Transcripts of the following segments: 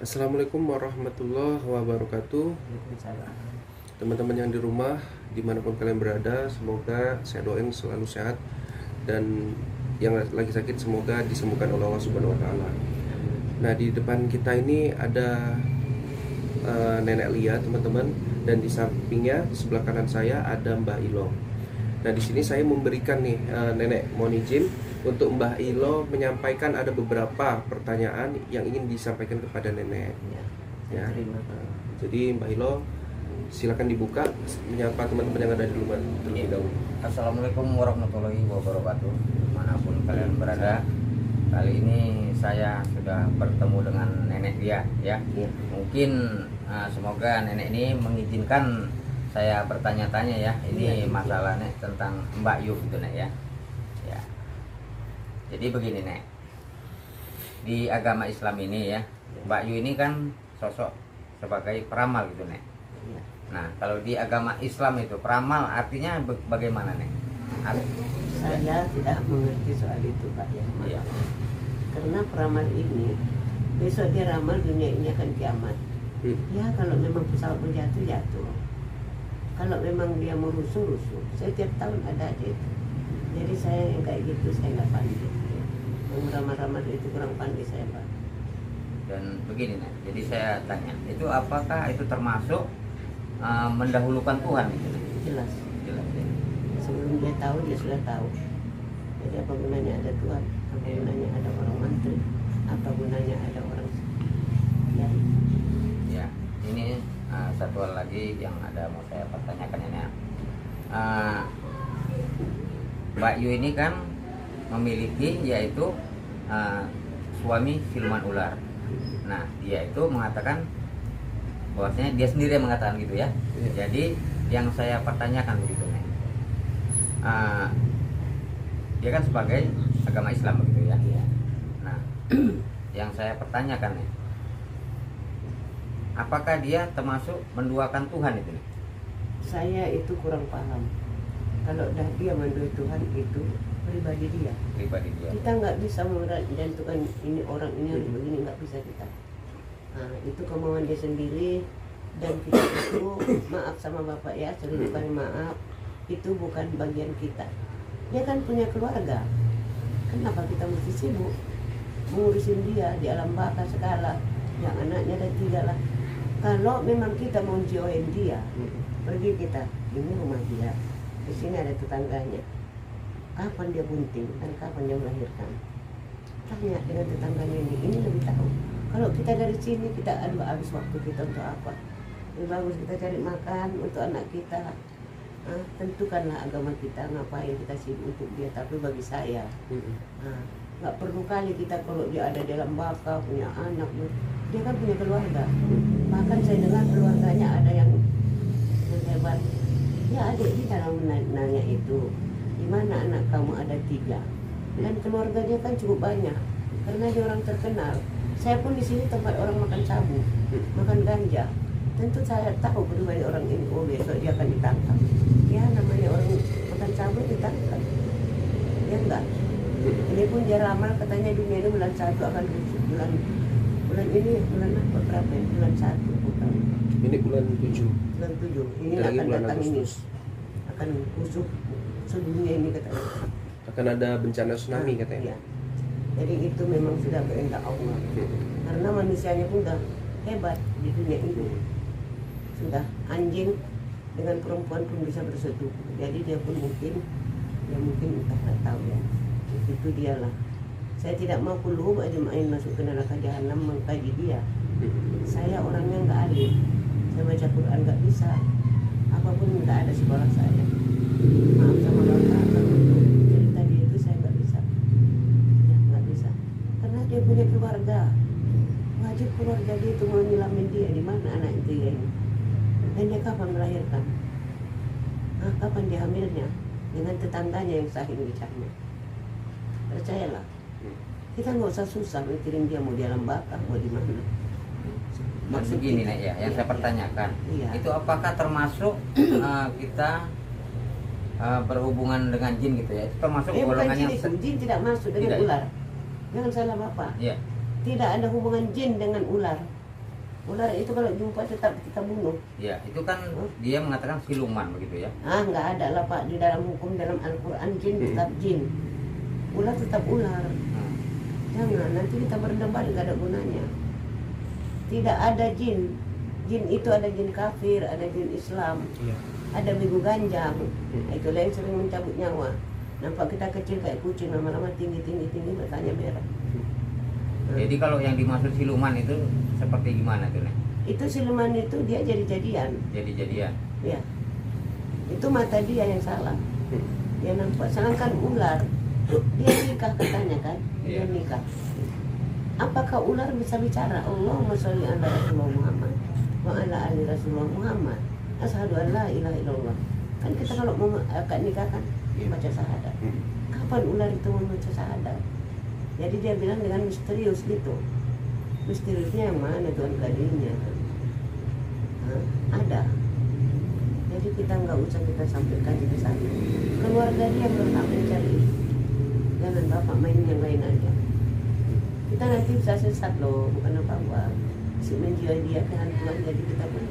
Assalamualaikum warahmatullahi wabarakatuh. Teman-teman yang di rumah, dimanapun kalian berada, semoga saya doain selalu sehat, dan yang lagi sakit semoga disembuhkan oleh Allah Subhanahu Wa Taala. Nah, di depan kita ini ada Nenek Lia, teman-teman, dan di sampingnya di sebelah kanan saya ada Mbah Ilo. Nah, di sini saya memberikan nih, Nenek mohon izin untuk Mbah Ilo menyampaikan ada beberapa pertanyaan yang ingin disampaikan kepada Nenek. Ya. Jadi Mbah Ilo, silakan dibuka menyapa teman-teman yang ada di rumah terlebih dahulu. Assalamualaikum warahmatullahi wabarakatuh. Manapun kalian berada, kali ini saya sudah bertemu dengan Nenek Lia, ya. Mungkin semoga Nenek ini mengizinkan saya bertanya-tanya, ya. Ini masalahnya tentang Mbak Yu gitu, Nek, ya. Jadi begini, Nek, di agama Islam ini, ya, Mbak Yu ini kan sosok sebagai peramal gitu, Nek. Nah, kalau di agama Islam itu peramal artinya bagaimana, Nek? Saya tidak mengerti soal itu, Pak, ya. Iya. Karena peramal ini besok dia ramal dunia ini akan kiamat. Ya, kalau memang pesawat mau jatuh. Kalau memang dia mau rusuh. Setiap tahun ada aja itu. Jadi saya yang kayak gitu saya nggak pandai. Yang ramal-ramal itu kurang pandai saya, Pak. Dan begini, Nek, jadi saya tanya, itu apakah itu termasuk mendahulukan Tuhan gitu? Jelas. Jelas, ya. Sebelum dia tahu, dia sudah tahu. Jadi apa gunanya ada Tuhan? Apa gunanya ada orang mantri? Apa gunanya ada orang kiai? Ya, ini satu hal lagi yang ada mau saya pertanyakan ini. Mbak Yu ini kan memiliki yaitu suami siluman ular. Nah, dia itu mengatakan bahwasanya dia sendiri yang mengatakan gitu, ya. Jadi yang saya pertanyakan begitu, Nek. Dia kan sebagai agama Islam begitu, ya. Nah, yang saya pertanyakan, Nek, apakah dia termasuk menduakan Tuhan itu, Nek? Saya itu kurang paham. Kalau dah dia menduai Tuhan itu pribadi dia. Pribadi dia. Kita nggak bisa menentukan ini orang ini harus begini, nggak bisa kita. Nah, itu kemauan dia sendiri, dan kita itu maaf sama bapak, ya, selingkuhan, maaf, itu bukan bagian kita. Dia kan punya keluarga. Kenapa kita mesti sibuk mengurusin dia di alam baka segala? Yang anaknya ada 3 lah. Kalau memang kita mau join dia, pergi kita, ini rumah dia, di sini ada tetangganya. Kapan dia bunting dan kapan dia melahirkan? Tanya dengan tetangganya ini lebih tahu. Kalau kita dari sini kita habis waktu kita untuk apa? Lebih bagus kita cari makan untuk anak kita. Tentukanlah agama kita, ngapain kita sibuk untuk dia. Tapi bagi saya, nggak perlu kali kita kalau dia ada dalam baka, punya anak, dia kan punya keluarga. Bahkan saya dengar keluarganya ada yang hebat. Ya, adik kita nanya itu, di mana anak kamu ada 3, dan keluarganya kan cukup banyak karena dia orang terkenal. Saya pun di sini tempat orang makan sabu, makan ganja. Tentu saya tahu pribadi orang ini, oh besok dia akan ditangkap. Ya, namanya orang makan sabu ditangkap. Ya enggak. Ini pun dia ramal katanya dunia ini bulan 1 akan rusuh. Bulan ini bulan apa, berapa ini? Bulan 1 bukan. Ini bulan 7. Bulan 7. Ini Lagi akan bulan datang ini. Agustus. Akan rusuh sedunia ini katanya. Akan ada bencana tsunami katanya. Iya. Jadi itu memang sudah kehendak Allah. Karena manusianya pun sudah hebat di dunia ini. Sudah anjing dengan perempuan pun bisa bersetubuh. Jadi dia pun mungkin entah, nggak tahu, ya. Itu dialah. Saya tidak mau kulub aja main masuk ke neraka jahanam mengkaji dia. Saya orangnya nggak alim. Saya baca Quran nggak bisa. Apapun nggak ada sekolah saya. Maaf sama bapak, kalau untuk cerita dia itu saya nggak bisa. Ya, nggak bisa. Karena dia punya keluarga. Wajib keluarga dia itu mau nyelamin dia. Di mana anak itu ya ini? Dan dia kapan melahirkan? Kapan dia hamilnya? Dengan tetangganya yang sahih nikahnya. Percayalah. Kita nggak usah susah mikirin dia mau di alam baka, mau di mana. Maksud gini, Nek, ya, yang saya pertanyakan, itu apakah termasuk kita berhubungan dengan jin gitu, ya? Itu termasuk golongan yang jin tidak masuk dengan tidak, ular. Jangan salah bapak. Ya. Tidak ada hubungan jin dengan ular. Ular itu kalau jumpa tetap kita bunuh. Ya, itu kan dia mengatakan siluman begitu ya. Nggak ada lah Pak, di dalam hukum dalam Al-Quran jin tetap jin, ular tetap ular. Jangan, nanti kita berdebat nggak ada gunanya. Tidak ada jin. Jin itu ada jin kafir, ada jin Islam, ada bego ganjang. Itulah yang sering mencabut nyawa. Nampak kita kecil kayak kucing, lama-lama tinggi matanya merah. Jadi kalau yang dimaksud siluman itu seperti gimana tuh, Nek? Itu siluman itu dia jadi-jadian. Jadi-jadian. Ya. Itu mata dia yang salah. Dia nampak. Sedangkan ular, dia nikah katanya kan? Dia nikah. Apakah ular bisa bicara? Allahumma sholli ala Rasulullah Muhammad wa ala ali Rasulullah Muhammad. Asyhadu an la ilaha illallah. Kan kita kalau mau akad nikah kan baca syahadat. Kapan ular itu membaca syahadat? Jadi dia bilang dengan misterius gitu. Misteriusnya yang mana Tuhan kalinya? Ada. Jadi kita nggak usah kita sampaikan ke sana. Keluarga dia berhak mencari. Jangan bapak main yang lain aja. Kita nanti bisa sesat loh, bukan apa-apa. Si menjiwai ke hantuan, jadi kita pun.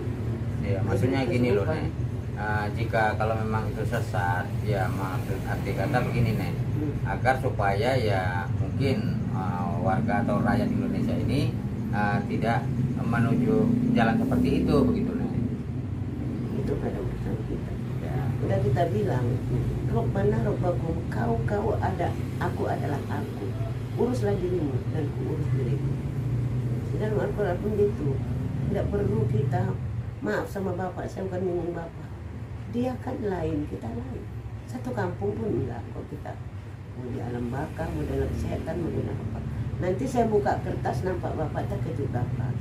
Ya, maksudnya gini loh, Nek. Jika kalau memang itu sesat, ya maksud arti kata begini, Nek. Agar supaya ya mungkin warga atau rakyat Indonesia ini tidak menuju jalan seperti itu begitu, Nek. Itu pada urusan kita. Ya. Udah kita bilang, Rabbana Rabbakum, kau ada, aku adalah aku. Uruslah dirimu dan urus dirimu. Dalam Al-Quran pun gitu. Tidak perlu kita maaf sama bapak, saya bukan menyinggung bapak. Dia kan lain, kita lain. Satu kampung pun enggak kok kita. Mau di alam bakar, mau dalam kesehatan, mau dalam apa. Nanti saya buka kertas nampak bapak terkejut bapak.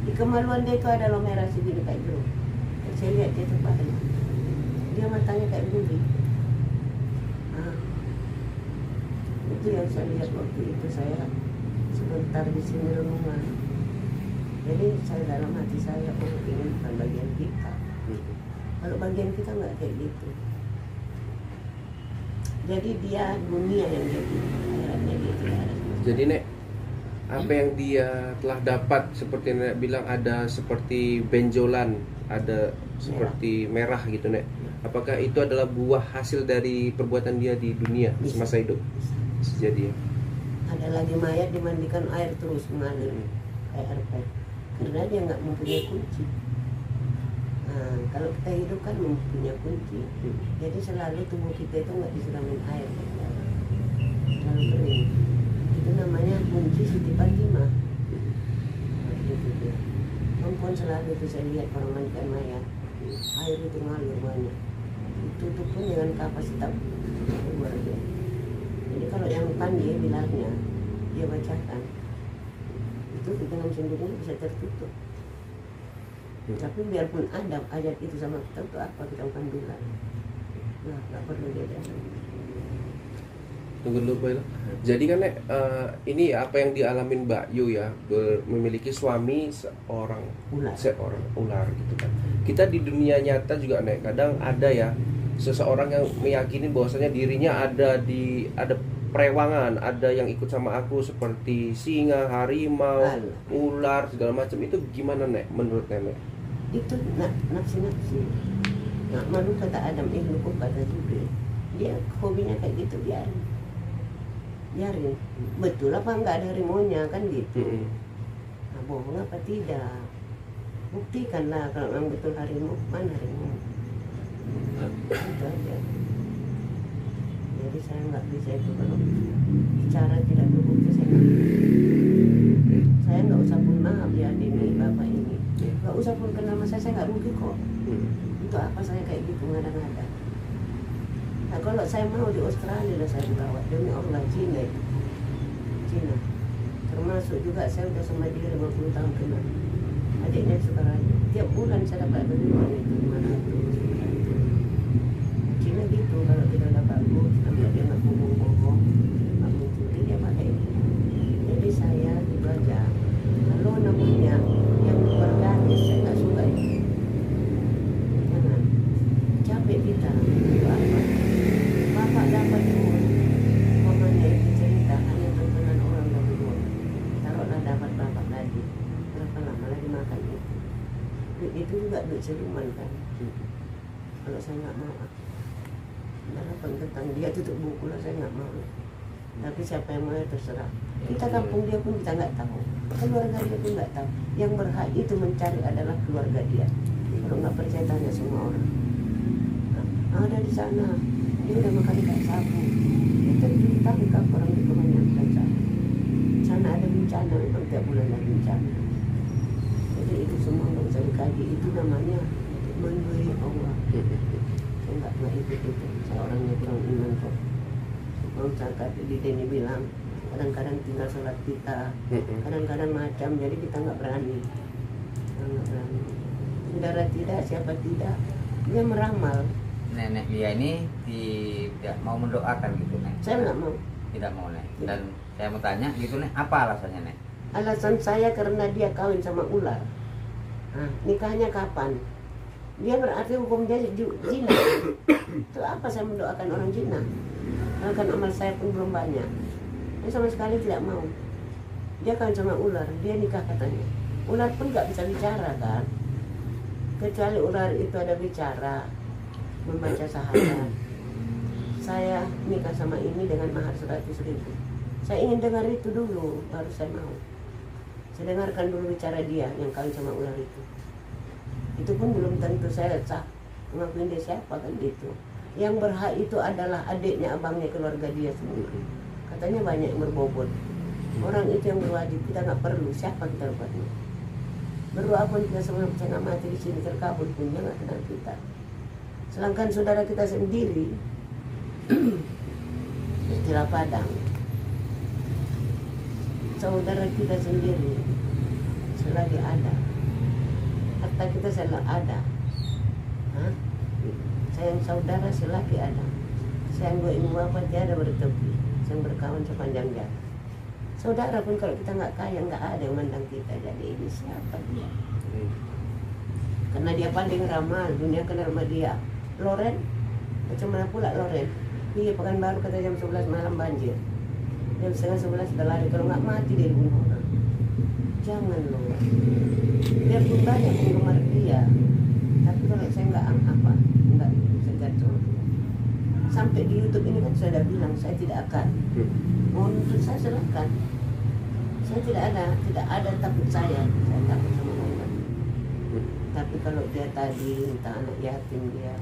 Di kemaluan dia itu ada lo merah segini kayak jeruk. Dan saya lihat dia terpadu. Dia matanya kayak begini. Itu yang saya lihat waktu itu, saya sebentar di sini renungan. Jadi saya dalam hati saya, ini bukan bagian kita. Kalau bagian kita nggak kayak gitu. Jadi dia dunia yang jadi akhiratnya dia tidak ada. Jadi Nek, apa yang dia telah dapat seperti Nek bilang ada seperti benjolan, ada seperti merah gitu Nek. Apakah itu adalah buah hasil dari perbuatan dia di dunia semasa hidup? Jadi ada lagi mayat dimandikan air terus mengalir kayak air pipe karena dia nggak mempunyai kunci. Kalau kita hidup kan mempunyai kunci, jadi selalu tubuh kita itu nggak disiramin air, selalu kering. Itu namanya kunci Siti Fatimah. Gitu dia. Perempuan selalu itu saya lihat orang mandikan mayat, air itu ngalir banyak. Tutup pun dengan kapasitas luar biasa. Jadi kalau yang pandai bilangnya dia bacakan itu dengan sendirinya bisa tertutup. Tapi biarpun ada ayat itu sama kita, untuk apa kita bukan bilang? Nah, nggak perlu dia. tunggu dulu Boy. Jadi kan Nek, ini apa yang dialamin Mbak Yu ya, memiliki suami seorang ular gitu kan. Kita di dunia nyata juga Nek, kadang ada ya seseorang yang meyakini bahwasanya dirinya ada perewangan, ada yang ikut sama aku seperti singa, harimau, ular segala macam. Itu gimana Nek menurut Nenek? Itu nafsi. Nggak malu kata Adam, lupa kata Jibril. Dia hobinya kayak gitu, biarin. Betul apa enggak ada harimaunya kan gitu. Nah, bohong apa tidak? Buktikanlah kalau memang betul harimau, mana harimau? Itu aja. Jadi saya nggak bisa itu kalau bicara tidak berbukti, saya nggak usah pun maaf ya ini bapak ini, nggak usah pun kenal sama saya nggak rugi kok. Untuk apa saya kayak gitu ngada-ngada? Nah kalau saya mau di Australia lah saya bawa, demi Allah Cina, termasuk juga saya udah sama dia 50 tahun kenal. Adiknya sekarang tiap bulan saya dapat dari mana itu 500. Cina gitu, kalau kita udah bagus, sampai dia nggak bohong-bohong, nggak mencuri, dia pakai ini. Jadi saya itu aja. Kalau namanya yang bergaris, saya nggak suka itu. Jangan capek kita. Itu apa? Bapak dapat uang, mamanya itu cerita hanya tontonan orang dari luar. Taruhlah dapat bapak lagi, berapa lama lagi makan duit itu juga duit siluman kan. Kalau saya nggak mau, harapan tentang dia tutup buku lah, saya nggak mau. Tapi siapa yang mau ya terserah. Kita kampung dia pun kita nggak tahu, keluarga dia pun nggak tahu. Yang berhak itu mencari adalah keluarga dia. Kalau nggak percaya tanya semua orang. Ada di sana, dia udah makan ikan sapu. Kita ditangkap orang itu kebanyakan sana. Sana ada bencana, memang tiap bulan ada bencana. Jadi itu semua nggak usah dikaji. Itu namanya menduai Allah. Saya nggak ikut itu. Saya orangnya kurang iman kok. Mau cakap di Denny bilang, kadang-kadang tinggal sholat kita, kadang-kadang macam, jadi kita nggak berani. Saudara tidak, siapa tidak, dia meramal. Nenek dia ini tidak mau mendoakan gitu, Nek? Saya nggak mau. Tidak mau, Nek. Dan saya mau tanya gitu, Nek, apa alasannya, Nek? Alasan saya karena dia kawin sama ular. Nah, nikahnya kapan? Dia berarti hukum dia zina. Itu apa saya mendoakan orang zina? Kan amal saya pun belum banyak. Dia sama sekali tidak mau. Dia kawin sama ular, dia nikah katanya. Ular pun nggak bisa bicara kan? Kecuali ular itu ada bicara, membaca syahadat. Saya nikah sama ini dengan mahar 100.000. Saya ingin dengar itu dulu, baru saya mau. Saya dengarkan dulu bicara dia yang kawin sama ular itu. Itu pun belum tentu saya sah ngakuin dia siapa kan gitu. Yang berhak itu adalah adiknya, abangnya, keluarga dia semua. Katanya banyak yang berbobot. Orang itu yang berwajib, kita nggak perlu. Siapa kita buatnya? Berdoa pun kita semua saya nggak mati di sini, terkabul pun dia nggak kenal kita. Sedangkan saudara kita sendiri istilah Padang, saudara kita sendiri selagi ada, harta kita selalu ada. Hah? Sayang saudara selagi ada, sayang gue ibu bapak tiada bertepi, sayang berkawan sepanjang jalan. Saudara pun kalau kita nggak kaya, nggak ada yang mandang kita. Jadi ini siapa dia? Karena dia paling ramah, dunia kenal sama dia. Loren, macam mana pula Loren? Iya, Pekanbaru kata jam 11 malam banjir. Jam setengah 11 sudah lari, kalau nggak mati dia dibunuh orang. Jangan loh. Dia pun banyak penggemar dia. Tapi kalau saya nggak segan sama dia. Sampai di YouTube ini kan saya sudah bilang saya tidak akan. Untuk saya silakan. Saya tidak ada takut saya takut sama Allah. Tapi kalau dia tadi entah anak yatim dia,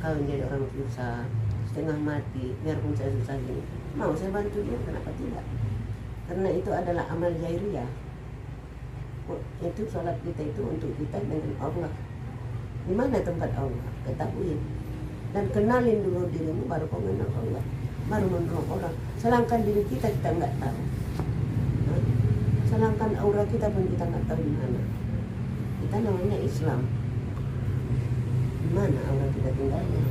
kawin jadi orang susah, setengah mati, biarpun saya susah gini, mau saya bantu dia, kenapa tidak? Karena itu adalah amal jairiyah. Itu sholat kita itu untuk kita dengan Allah. Di mana tempat Allah? Ketahui. Dan kenalin dulu dirimu, baru kau mengenal Allah, baru menolong orang. Sedangkan diri kita nggak tahu. Sedangkan aura kita pun kita nggak tahu di mana. Kita namanya Islam. Di mana aura kita tinggalnya?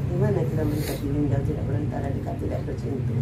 Di mana kita mendekati linjau tidak berantara dekat tidak bersentuh?